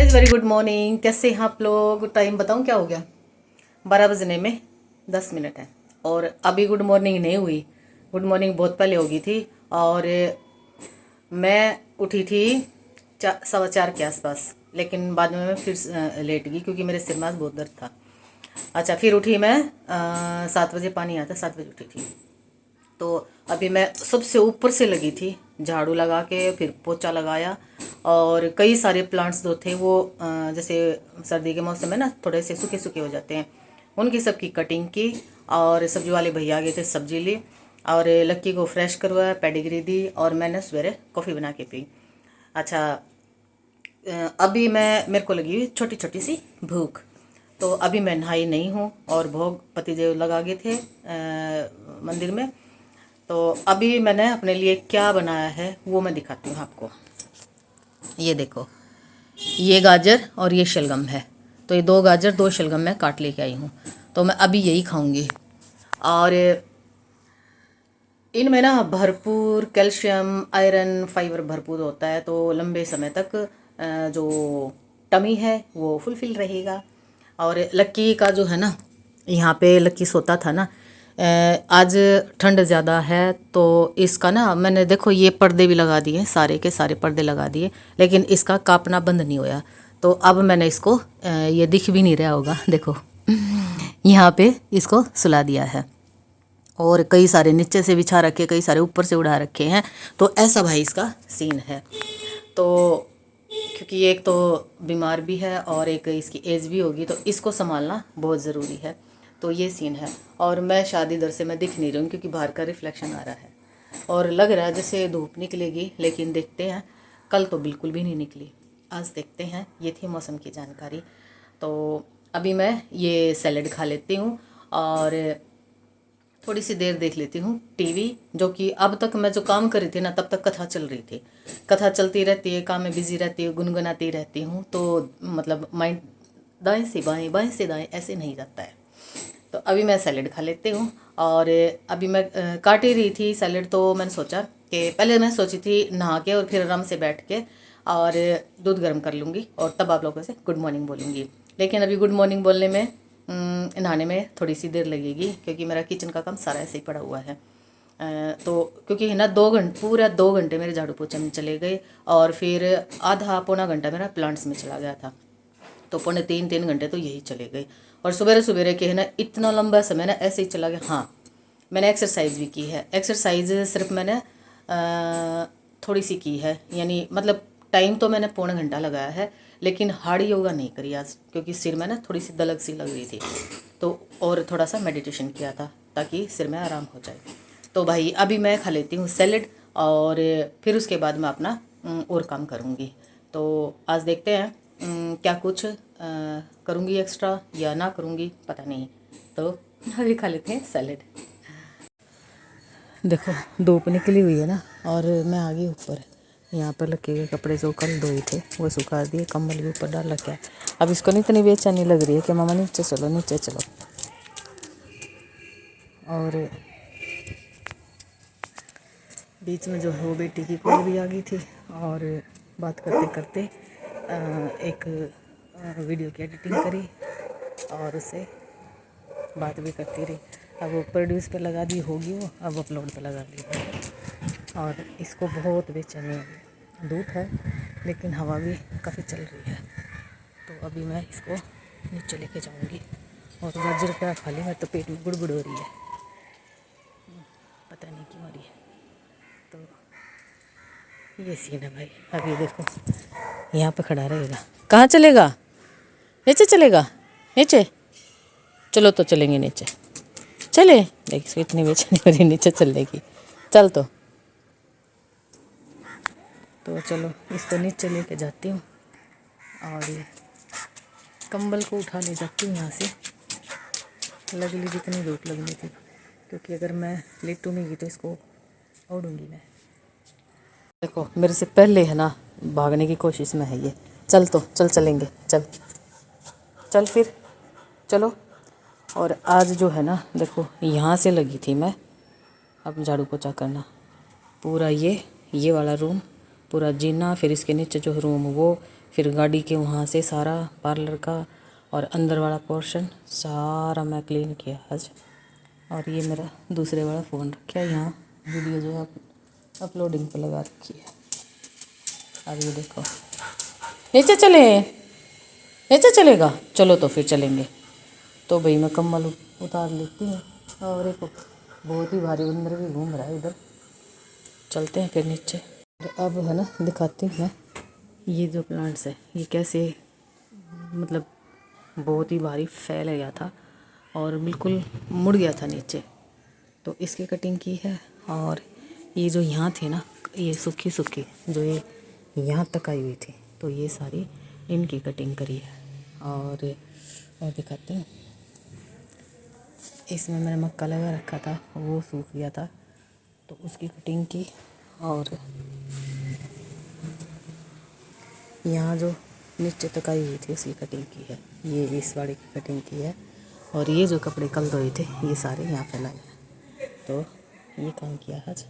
Guys very good morning. कैसे हैं आप लोग? टाइम बताऊं क्या हो गया? 12 बजने में 10 मिनट है और अभी गुड मॉर्निंग नहीं हुई। गुड मॉर्निंग बहुत पहले होगी थी और मैं उठी थी 4:15 के आसपास, लेकिन बाद में मैं फिर लेट गई क्योंकि मेरे सिर में बहुत दर्द था। अच्छा, फिर उठी मैं 7 बजे, पानी आता 7 बजे उठी थी। तो अभी मैं सबसे ऊपर से लगी थी झाड़ू लगा के, फिर पोछा लगाया और कई सारे प्लांट्स जो थे वो जैसे सर्दी के मौसम में ना थोड़े से सूखे सूखे हो जाते हैं, उनकी सबकी कटिंग की। और सब्जी वाले भैया आ गए थे, सब्जी ली और लक्की को फ्रेश करवाया, पेडिग्री दी और मैंने सवेरे कॉफ़ी बना के पी। अच्छा, अभी मेरे को लगी हुई छोटी छोटी सी भूख, तो अभी मैं नहाई नहीं हूँ और भोग पतिदेव लगा गए थे मंदिर में। तो अभी मैंने अपने लिए क्या बनाया है वो मैं दिखाती हूँ आपको। ये देखो, ये गाजर और ये शलगम है। तो ये 2 गाजर 2 शलगम मैं काट लेके आई हूँ, तो मैं अभी यही खाऊंगी। और इनमें ना भरपूर कैल्शियम, आयरन, फाइबर भरपूर होता है, तो लंबे समय तक जो टमी है वो फुलफिल रहेगा। और लक्की का जो है ना, यहाँ पे लक्की सोता था ना, आज ठंड ज़्यादा है तो इसका ना मैंने देखो ये पर्दे भी लगा दिए, सारे के सारे पर्दे लगा दिए, लेकिन इसका कांपना बंद नहीं होया। तो अब मैंने इसको ये दिख भी नहीं रहा होगा, देखो यहाँ पे इसको सुला दिया है और कई सारे नीचे से बिछा रखे, कई सारे ऊपर से उड़ा रखे हैं। तो ऐसा भाई इसका सीन है। तो क्योंकि एक तो बीमार भी है और एक इसकी एज भी होगी, तो इसको संभालना बहुत ज़रूरी है। तो ये सीन है। और मैं शादी दर से मैं दिख नहीं रही हूँ क्योंकि बाहर का रिफ्लेक्शन आ रहा है और लग रहा है जैसे धूप निकलेगी, लेकिन देखते हैं। कल तो बिल्कुल भी नहीं निकली, आज देखते हैं। ये थी मौसम की जानकारी। तो अभी मैं ये सैलेड खा लेती हूँ और थोड़ी सी देर देख लेती हूँ टीवी, जो कि अब तक मैं जो काम कर रही थी ना तब तक कथा चल रही थी। कथा चलती रहती है, काम में बिजी रहती हूँ, गुनगुनाती रहती हूँ, तो मतलब माइंड दाएं से बाएं, बाएं से दाएं ऐसे नहीं जाता है। तो अभी मैं सैलेड खा लेती हूँ और अभी मैं काट ही रही थी सैलेड, तो मैंने सोचा कि पहले मैं सोची थी नहा के और फिर आराम से बैठ के और दूध गर्म कर लूँगी और तब आप लोगों से गुड मॉर्निंग बोलूँगी। लेकिन अभी गुड मॉर्निंग बोलने में नहाने में थोड़ी सी देर लगेगी क्योंकि मेरा किचन का काम सारा ऐसे ही पड़ा हुआ है। तो क्योंकि है ना 2 घंटे, पूरा 2 घंटे मेरे झाड़ू पोछे में चले गए और फिर आधा पौना घंटा मेरा प्लांट्स में चला गया था, तो पौने 3 घंटे तो यही चले गए। और सुबह सुबह के है ना इतना लंबा समय ना ऐसे ही चला गया। हाँ, मैंने एक्सरसाइज भी की है। एक्सरसाइज सिर्फ मैंने थोड़ी सी की है, यानी मतलब टाइम तो मैंने पौना घंटा लगाया है, लेकिन हार्ड योगा नहीं करी आज क्योंकि सिर में ना थोड़ी सी दलक सी लग रही थी। तो और थोड़ा सा मेडिटेशन किया था ताकि सिर में आराम हो जाए। तो भाई अभी मैं खा लेती हूँ सैलेड और फिर उसके बाद मैं अपना और काम करूँगी। तो आज देखते हैं क्या कुछ करूँगी एक्स्ट्रा या ना करूँगी, पता नहीं। तो अभी खा लेते हैं सैलेड। देखो धूप निकली हुई है ना और मैं आ गई ऊपर। यहाँ पर लगे हुए कपड़े जो कल धोए थे वो सुखा दिए, कंबल के ऊपर डाल रखा है। अब इसको नहीं इतनी बेचैनी लग रही है कि मामा नीचे चलो नीचे चलो। और बीच में जो है वो बेटी की कॉल भी आ गई थी और बात करते करते एक वीडियो की एडिटिंग करी और उससे बात भी करती रही। अब वो प्रोड्यूस पे लगा दी होगी, वो अब अपलोड पे लगा दी है। और इसको बहुत बेचैनी है। धूप है लेकिन हवा भी काफ़ी चल रही है। तो अभी मैं इसको नीचे लेके जाऊंगी। और गाजर क्या खा ली, मैं तो पेट में गुड़गुड़ हो रही है, पता नहीं क्यों हो रही है। तो ये सीन है भाई। अभी देखो यहाँ पे खड़ा रहेगा। कहाँ चलेगा? नीचे चलेगा? नीचे चलो, तो चलेंगे नीचे। चले, देख इसको इतनी बेचैनी हो रही, नीचे चलने की। चल तो चलो इसको नीचे लेके जाती हूँ और कंबल को उठा ले जाती हूँ यहाँ से। लग ली जितनी धूप लगनी थी, क्योंकि अगर मैं लेटूँगी तो इसको ओढ़ूँगी मैं। देखो मेरे से पहले है ना भागने की कोशिश में है ये। चल तो चल, चलेंगे, चल चल फिर चलो। और आज जो है ना देखो यहाँ से लगी थी मैं अब झाड़ू पोछा करना। पूरा ये वाला रूम पूरा जीना, फिर इसके नीचे जो रूम वो, फिर गाड़ी के वहाँ से सारा पार्लर का और अंदर वाला पोर्शन सारा मैं क्लीन किया आज। और ये मेरा दूसरे वाला फ़ोन रखा है यहाँ, वीडियो जो है अपलोडिंग पर लगा रखी है। अब ये देखो, नीचे चले, नीचे चलेगा, चलो तो फिर चलेंगे। तो भाई मैं कम्बल उतार लेती हूँ। और एक बहुत ही भारी बंदर भी घूम रहा है इधर, चलते हैं फिर नीचे। अब है ना दिखाती हूँ मैं ये जो प्लांट्स है ये कैसे मतलब बहुत ही भारी फैल गया था और बिल्कुल मुड़ गया था नीचे, तो इसकी कटिंग की है। और ये जो यहाँ थे ना, ये सूखी सूखी जो ये यहाँ तक आई हुई थी, तो ये सारी इनकी कटिंग करी है। और दिखाते हैं, इसमें मैंने मक्का लगा रखा था, वो सूख गया था तो उसकी कटिंग की। और यहाँ जो नीचे तक आई हुई थी उसकी कटिंग की है, ये इस वाड़ी की कटिंग की है। और ये जो कपड़े कल धोए थे ये सारे यहाँ फैलाए हैं, तो ये काम किया आज।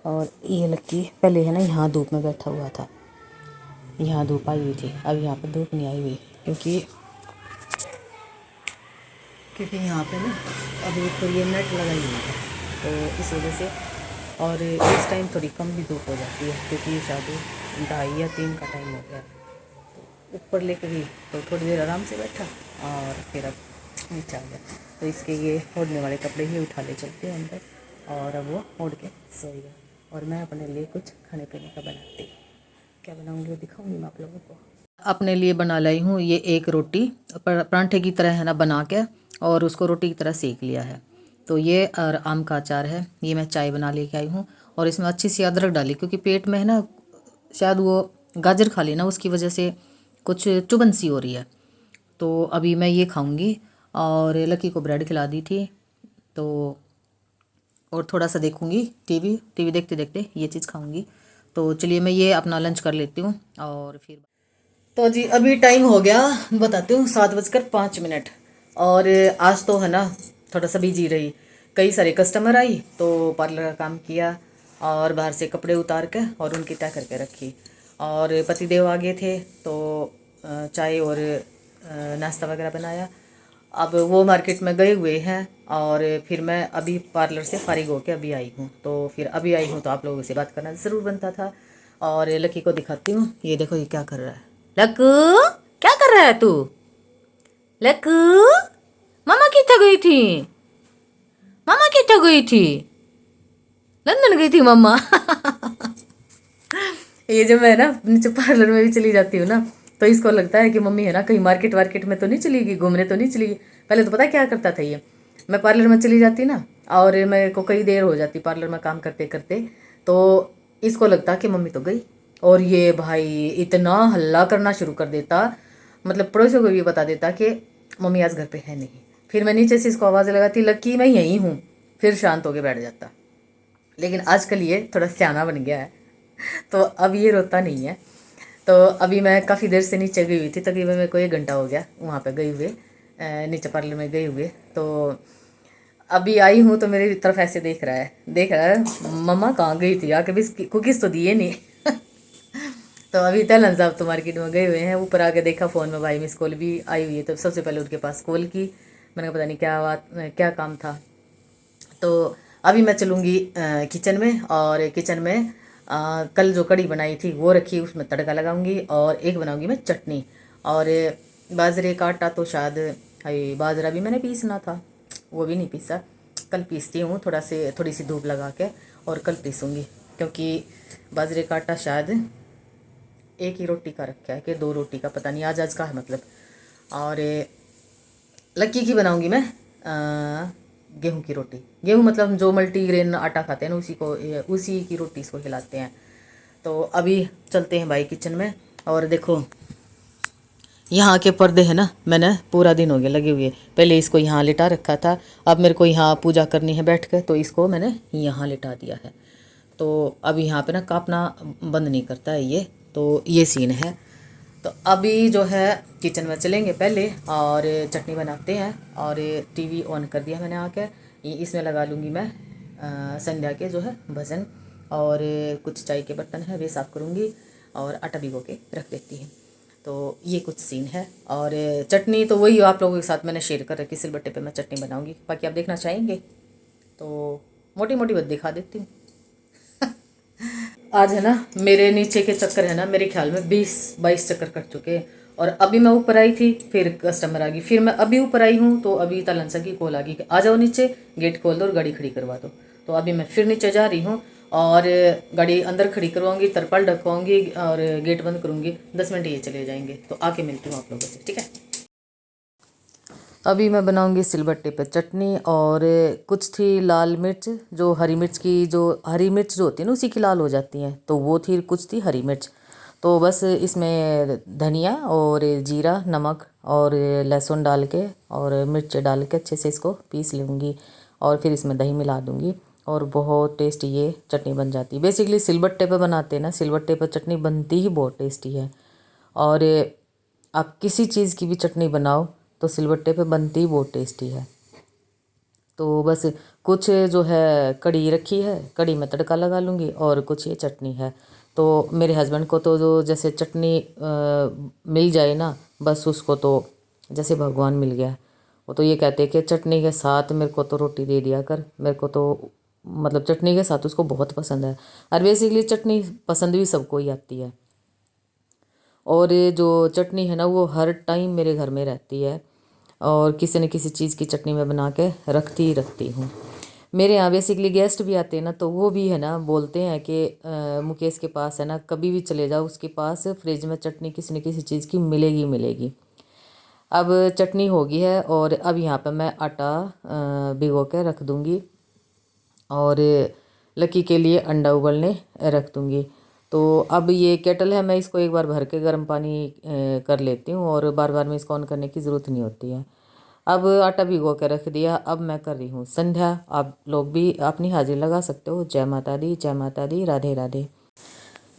और ये लक्की पहले है ना यहाँ धूप में बैठा हुआ था, यहाँ धूप आई हुई थी, अब यहाँ पर धूप नहीं आई हुई क्योंकि यहाँ पे ना अभी ऊपर ये नेट लगाई हुई है, तो इस वजह से। और इस टाइम थोड़ी कम भी धूप हो जाती है क्योंकि शायद 2:30 या 3 का टाइम हो गया। तो ऊपर लेकर गई तो थोड़ी देर आराम से बैठा और फिर अब नीचे आ गया। तो इसके ये ओढ़ने वाले कपड़े ही उठा ले चलते हैं अंदर, और अब वो ओढ़ के सोएगा। और मैं अपने लिए कुछ खाने पीने का बनाती हूँ। क्या बनाऊँगी वो दिखाऊँगी मैं आप लोगों को। अपने लिए बना लाई हूँ ये एक रोटी, परांठे की तरह है ना बना के, और उसको रोटी की तरह सेक लिया है। तो ये और आम का अचार है, ये मैं चाय बना लेके आई हूँ। और इसमें अच्छी सी अदरक डाली क्योंकि पेट में है ना शायद वो गाजर खा ली ना, उसकी वजह से कुछ चुभन सी हो रही है। तो अभी मैं ये खाऊंगी। और लकी को ब्रेड खिला दी थी, तो और थोड़ा सा देखूंगी टीवी देखते देखते ये चीज़ खाऊंगी। तो चलिए मैं ये अपना लंच कर लेती हूँ और फिर। तो जी अभी टाइम हो गया, बताती हूँ 7:05। और आज तो है ना थोड़ा सा बिजी रही, कई सारे कस्टमर आई तो पार्लर का काम किया और बाहर से कपड़े उतार के और उनकी तय करके रखी। और पतिदेव आ गए थे तो चाय और नाश्ता वगैरह बनाया। अब वो मार्केट में गए हुए हैं और फिर मैं अभी पार्लर से फारिग होके अभी आई हूँ। तो फिर अभी आई हूँ तो आप लोगों से बात करना ज़रूर बनता था। और लकी को दिखाती हूँ, ये देखो ये क्या कर रहा है। लक्कू क्या कर रहा है तू? लक्कू मामा कितना गई थी? मामा कितना गई थी? लंदन गई थी मम्मा। ये जो मैं ना नीचे पार्लर में भी चली जाती हूँ ना, तो इसको लगता है कि मम्मी है ना कहीं मार्केट वार्केट में तो नहीं चलेगी, घूमने तो नहीं चलेगी। पहले तो पता क्या करता था ये, मैं पार्लर में चली जाती ना और मेरे को कई देर हो जाती पार्लर में काम करते करते, तो इसको लगता कि मम्मी तो गई। और ये भाई इतना हल्ला करना शुरू कर देता, मतलब पड़ोसियों को भी बता देता कि मम्मी आज घर पे है नहीं। फिर मैं नीचे से इसको आवाज़ लगाती लक्की मैं यहीं हूँ, फिर शांत होके बैठ जाता। लेकिन आजकल ये थोड़ा सियाना बन गया है तो अब ये रोता नहीं है। तो अभी मैं काफ़ी देर से नीचे गई हुई थी, तकरीबन मेरे को 1 घंटा हो गया वहाँ पे गए हुए, नीचे पार्लर में गए हुए। तो अभी आई हूँ तो मेरी तरफ ऐसे देख रहा है मम्मा कहाँ गई थी, आके भी कुकीज़ तो दिए नहीं। तो अभी तलन साहब तो मार्केट में गए हुए हैं, ऊपर आके देखा फ़ोन में भाई मिस कॉल भी आई हुई है, तो सबसे पहले उनके पास कॉल की। मैंने कहा पता नहीं क्या बात क्या काम था। तो अभी मैं चलूँगी किचन में, और किचन में कल जो कड़ी बनाई थी वो रखी, उसमें तड़का लगाऊंगी और एक बनाऊंगी मैं चटनी। और बाजरे का आटा तो शायद बाजरा भी मैंने पीसना था, वो भी नहीं पीसा, कल पीसती हूँ थोड़ी सी धूप लगा के और कल पीसूँगी। क्योंकि बाजरे का आटा शायद एक ही रोटी का रखा है कि 2 रोटी का, पता नहीं आज का है मतलब। और लक्की की बनाऊंगी मैं गेहूं की रोटी। गेहूं मतलब जो मल्टीग्रेन आटा खाते हैं ना उसी की रोटी इसको खिलाते हैं। तो अभी चलते हैं भाई किचन में। और देखो यहाँ के पर्दे हैं ना, मैंने पूरा दिन हो गया लगे हुए, पहले इसको यहाँ लिटा रखा था, अब मेरे को यहाँ पूजा करनी है बैठ कर, तो इसको मैंने यहाँ लिटा दिया है। तो अब यहाँ पे ना काँपना बंद नहीं करता है ये, तो ये सीन है। तो अभी जो है किचन में चलेंगे पहले और चटनी बनाते हैं। और टीवी ऑन कर दिया मैंने आके, इसमें लगा लूँगी मैं संध्या के जो है भजन। और कुछ चाय के बर्तन है वे साफ़ करूँगी। और आटा भिगो के रख देती है। तो ये कुछ सीन है। और चटनी तो वही आप लोगों के साथ मैंने शेयर कर रखी, सिलबट्टे पे मैं चटनी बनाऊंगी, बाकी आप देखना चाहेंगे तो मोटी मोटी बात दिखा देती हूँ। आज है ना मेरे नीचे के चक्कर है ना, मेरे ख्याल में 20-22 चक्कर कट चुके हैं। और अभी मैं ऊपर आई थी, फिर कस्टमर आ गई, फिर मैं अभी ऊपर आई हूँ तो अभी तलनसा की कॉल आ गई कि आ जाओ नीचे, गेट खोल दो और गाड़ी खड़ी करवा दो। तो अभी मैं फिर नीचे जा रही हूँ और गाड़ी अंदर खड़ी करवाऊंगी, तरपाल ढकवाऊंगी और गेट बंद करूँगी। 10 मिनट ये चले जाएंगे, तो आके मिलती हूँ आप लोगों से, ठीक है। अभी मैं बनाऊंगी सिलबट्टे पे चटनी, और कुछ थी लाल मिर्च, जो हरी मिर्च की, जो हरी मिर्च जो होती है ना उसी की लाल हो जाती हैं, तो वो थी, कुछ थी हरी मिर्च। तो बस इसमें धनिया और जीरा, नमक और लहसुन डाल के और मिर्च डाल के अच्छे से इसको पीस लूँगी, और फिर इसमें दही मिला दूँगी और बहुत टेस्टी ये चटनी बन जाती है। बेसिकली सिलबट्टे पे बनाते हैं ना, सिलबट्टे पे चटनी बनती ही बहुत टेस्टी है। और आप किसी चीज़ की भी चटनी बनाओ तो सिलबट्टे पे बनती ही बहुत टेस्टी है। तो बस कुछ जो है कड़ी रखी है, कड़ी में तड़का लगा लूँगी, और कुछ ये चटनी है। तो मेरे हस्बैंड को तो जो जैसे चटनी मिल जाए ना, बस उसको तो जैसे भगवान मिल गया। वो तो ये कहते हैं कि चटनी के साथ मेरे को तो रोटी दे दिया कर, मेरे को तो मतलब चटनी के साथ उसको बहुत पसंद है। और बेसिकली चटनी पसंद भी सबको ही आती है। और ये जो चटनी है ना वो हर टाइम मेरे घर में रहती है, और किसी न किसी चीज़ की चटनी मैं बना के रखती ही रखती हूँ। मेरे यहाँ बेसिकली गेस्ट भी आते हैं ना, तो वो भी है ना बोलते हैं कि मुकेश के पास है ना, कभी भी चले जाओ उसके पास फ्रिज में चटनी किसी न किसी चीज़ की मिलेगी मिलेगी। अब चटनी हो गई है, और अब यहाँ पे मैं आटा भिगो के रख दूँगी, और लक्की के लिए अंडा उबलने रख दूँगी। तो अब ये केटल है, मैं इसको एक बार भर के गर्म पानी कर लेती हूँ, और बार बार में इसको ऑन करने की ज़रूरत नहीं होती है। अब आटा भिगो के रख दिया, अब मैं कर रही हूँ संध्या। आप लोग भी अपनी हाजिरी लगा सकते हो। जय माता दी, जय माता दी, राधे राधे।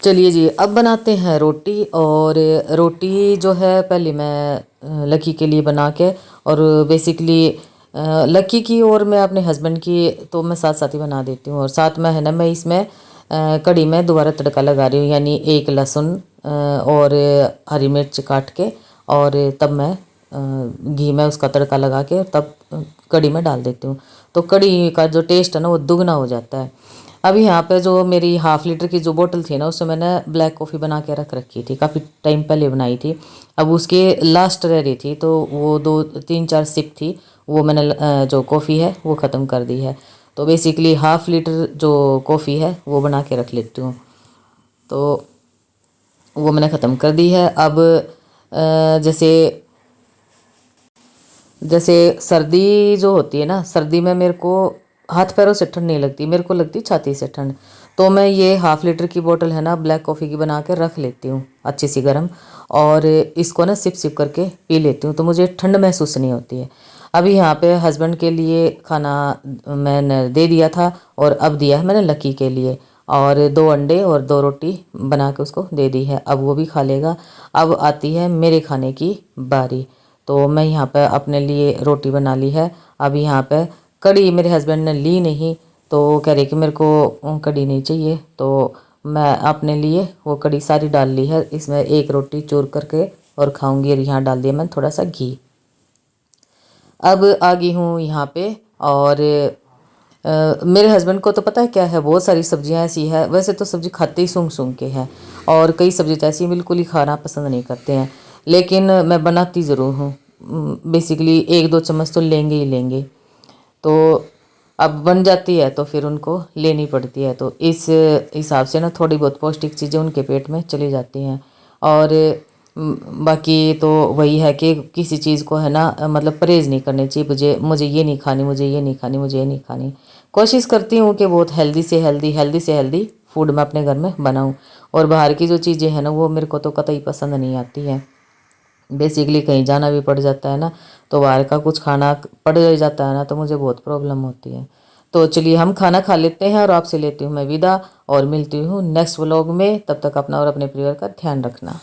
चलिए जी, अब बनाते हैं रोटी। और रोटी जो है पहले मैं लकी के लिए बना के, और बेसिकली लकी की और मैं अपने हस्बैंड की तो मैं साथ साथ ही बना देती हूँ। और साथ में है ना मैं इसमें कड़ी में दोबारा तड़का लगा रही हूँ, यानी एक लहसुन और हरी मिर्च काट के, और तब मैं घी में उसका तड़का लगा के तब कड़ी में डाल देती हूँ। तो कड़ी का जो टेस्ट है ना वो दुगना हो जाता है। अभी यहाँ पे जो मेरी 1/2 लीटर की जो बोतल थी ना, उसमें मैंने ब्लैक कॉफ़ी बना के रख रखी थी, काफ़ी टाइम पहले बनाई थी। अब उसके लास्ट रह रही थी, तो वो 2-3-4 सिप थी, वो मैंने जो कॉफ़ी है वो ख़त्म कर दी है। तो बेसिकली 1/2 लीटर जो कॉफ़ी है वो बना के रख लेती हूँ, तो वो मैंने ख़त्म कर दी है। अब जैसे जैसे सर्दी जो होती है ना, सर्दी में मेरे को हाथ पैरों से ठंड नहीं लगती, मेरे को लगती छाती से ठंड। तो मैं ये 1/2 लीटर की बोतल है ना ब्लैक कॉफ़ी की बना के रख लेती हूँ अच्छी सी गर्म, और इसको ना सिप सिप करके पी लेती हूँ, तो मुझे ठंड महसूस नहीं होती है। अभी यहाँ पे हस्बैंड के लिए खाना मैंने दे दिया था, और अब दिया है मैंने लकी के लिए, और 2 अंडे और 2 रोटी बना के उसको दे दी है, अब वो भी खा लेगा। अब आती है मेरे खाने की बारी। तो मैं यहाँ पे अपने लिए रोटी बना ली है। अब यहाँ पे कड़ी मेरे हस्बैंड ने ली नहीं, तो कह रहे कि मेरे को कड़ी नहीं चाहिए, तो मैं अपने लिए वो कड़ी सारी डाल ली है। इसमें एक रोटी चूर करके और खाऊंगी, और यहाँ डाल दिया मैंने थोड़ा सा घी। अब आ गई हूँ यहाँ पे, और मेरे हस्बैंड को तो पता है क्या है, बहुत सारी सब्जियां ऐसी है, वैसे तो सब्जी खाते ही सूंघ सूंघ के हैं, और कई सब्जी तो ऐसी बिल्कुल ही खाना पसंद नहीं करते हैं, लेकिन मैं बनाती ज़रूर हूँ। बेसिकली 1-2 चम्मच तो लेंगे ही लेंगे। तो अब बन जाती है तो फिर उनको लेनी पड़ती है, तो इस हिसाब से ना थोड़ी बहुत पौष्टिक चीज़ें उनके पेट में चली जाती हैं। और बाकी तो वही है कि किसी चीज़ को है ना मतलब परहेज़ नहीं करनी चाहिए, मुझे मुझे ये नहीं खानी, मुझे ये नहीं खानी, मुझे ये नहीं खानी। कोशिश करती हूँ कि बहुत हेल्दी से हेल्दी फूड मैं अपने घर में बनाऊँ, और बाहर की जो चीज़ें हैं ना वो मेरे को तो कतई पसंद नहीं आती हैं। बेसिकली कहीं जाना भी पड़ जाता है ना, तो बाहर का कुछ खाना पड़ जाता है ना, तो मुझे बहुत प्रॉब्लम होती है। तो चलिए हम खाना खा लेते हैं, और आपसे लेती हूँ मैं विदा, और मिलती हूँ नेक्स्ट व्लॉग में। तब तक अपना और अपने परिवार का ध्यान रखना।